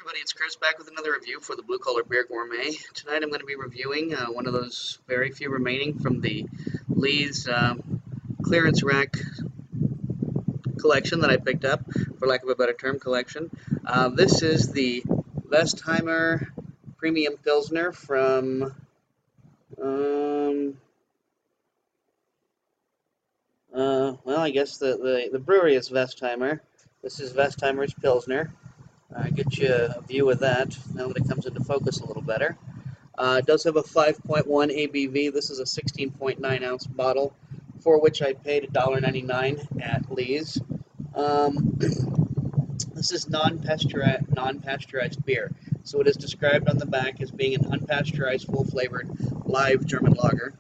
Everybody, it's Chris back with another review for the Blue Collar Beer Gourmet. Tonight I'm going to be reviewing one of those very few remaining from the Lee's clearance rack collection that I picked up, for lack of a better term, collection. This is the Westheimer Premium Pilsner from well, I guess the brewery is Westheimer. This is Westheimer's Pilsner. Get you a view of that now that it comes into focus a little better. It does have a 5.1 ABV. This is a 16.9 ounce bottle, for which I paid $1.99 at Lee's. This is non-pasteurized beer, so it is described on the back as being an unpasteurized, full-flavored, live German lager.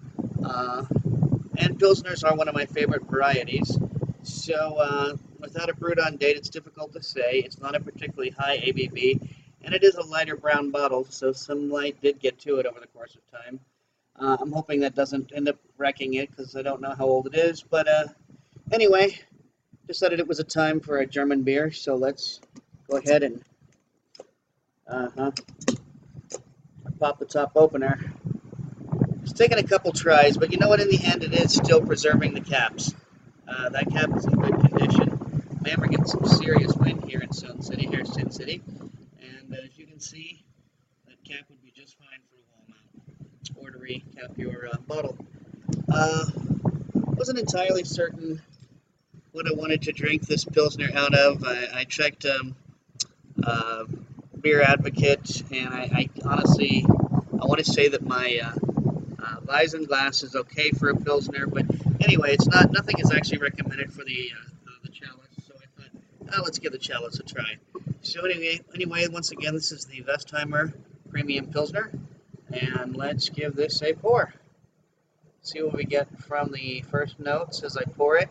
And Pilsners are one of my favorite varieties. So without a brewed on date, it's difficult to say. It's not a particularly high ABV, and it is a lighter brown bottle, so some light did get to it over the course of time. I'm hoping that doesn't end up wrecking it, because I don't know how old it is. But anyway, decided it was a time for a German beer, so let's go ahead and pop the top opener. It's taken a couple tries, but you know what? In the end, it is still preserving the caps. That cap is in good condition. Man, we're getting some serious wind here in Sin City, and as you can see, that cap would be just fine for a wall mount or to recap your bottle. Wasn't entirely certain what I wanted to drink this Pilsner out of. I checked Beer Advocate, and I honestly, I want to say that my Weizen glass is okay for a Pilsner, but anyway, it's not. Nothing is actually recommended for the chalice, so I thought, oh, let's give the chalice a try. So anyway, once again, this is the Westheimer Premium Pilsner, and let's give this a pour. See what we get from the first notes as I pour it.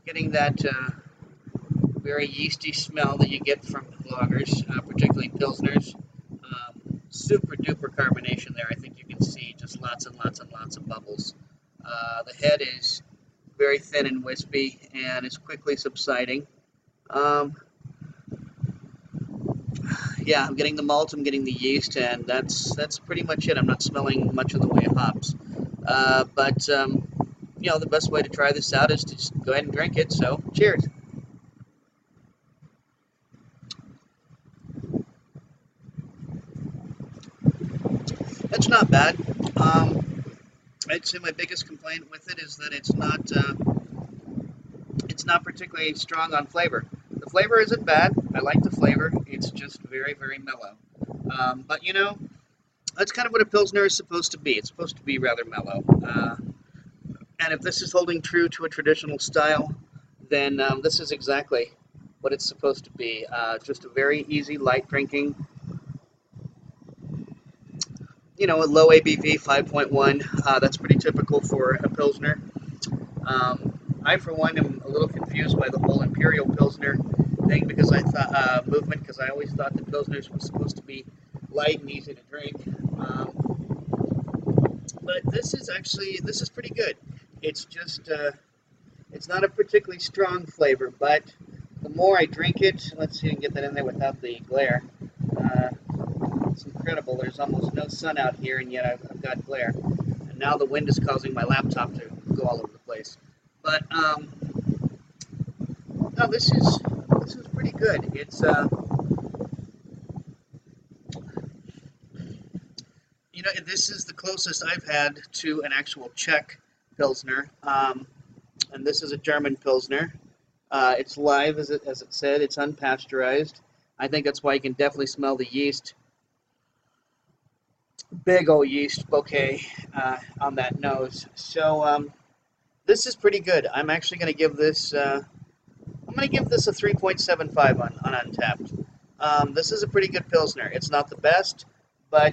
Getting that very yeasty smell that you get from lagers, particularly Pilsners. Super duper carbonation there. I think you can see just lots and lots and lots of bubbles. The head is very thin and wispy and is quickly subsiding. Yeah, I'm getting the malt, I'm getting the yeast, and that's pretty much it. I'm not smelling much in the way of hops. But you know, the best way to try this out is to just go ahead and drink it. So, cheers. It's not bad. I'd say my biggest complaint with it is that it's not particularly strong on flavor. The flavor isn't bad. I like the flavor. It's just very, very mellow. But you know, that's kind of what a Pilsner is supposed to be. It's supposed to be rather mellow. And if this is holding true to a traditional style, then this is exactly what it's supposed to be. Just a very easy, light drinking, you know, a low ABV, 5.1. That's pretty typical for a Pilsner. I, for one, am a little confused by the whole Imperial Pilsner thing, because I thought, movement, because I always thought the Pilsners were supposed to be light and easy to drink. But this is pretty good. It's just, it's not a particularly strong flavor, but the more I drink it, let's see if I can get that in there without the glare. It's incredible. There's almost no sun out here, and yet I've got glare. And now the wind is causing my laptop to go all over the place. But no, this is pretty good. It's you know, this is the closest I've had to an actual Czech Pilsner, and this is a German Pilsner. It's live, as it said. It's unpasteurized. I think that's why you can definitely smell the yeast. Big old yeast bouquet on that nose. So this is pretty good. I'm actually going to give this. I'm going to give this a 3.75 on Untappd. This is a pretty good Pilsner. It's not the best, but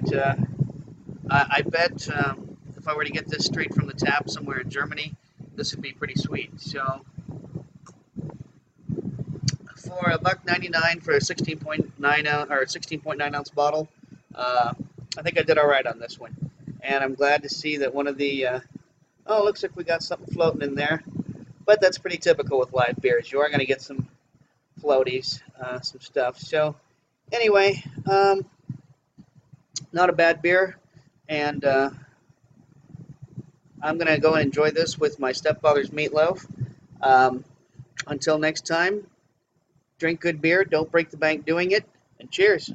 I bet if I were to get this straight from the tap somewhere in Germany, this would be pretty sweet. So for $1.99 for a 16.9 ounce or 16.9 ounce bottle, I think I did all right on this one. And I'm glad to see that one of the oh, looks like we got something floating in there. but that's pretty typical with live beers. You are going to get some floaties, some stuff. So anyway, not a bad beer, and I'm going to go and enjoy this with my stepfather's meatloaf. Until next time, drink good beer, don't break the bank doing it, and cheers.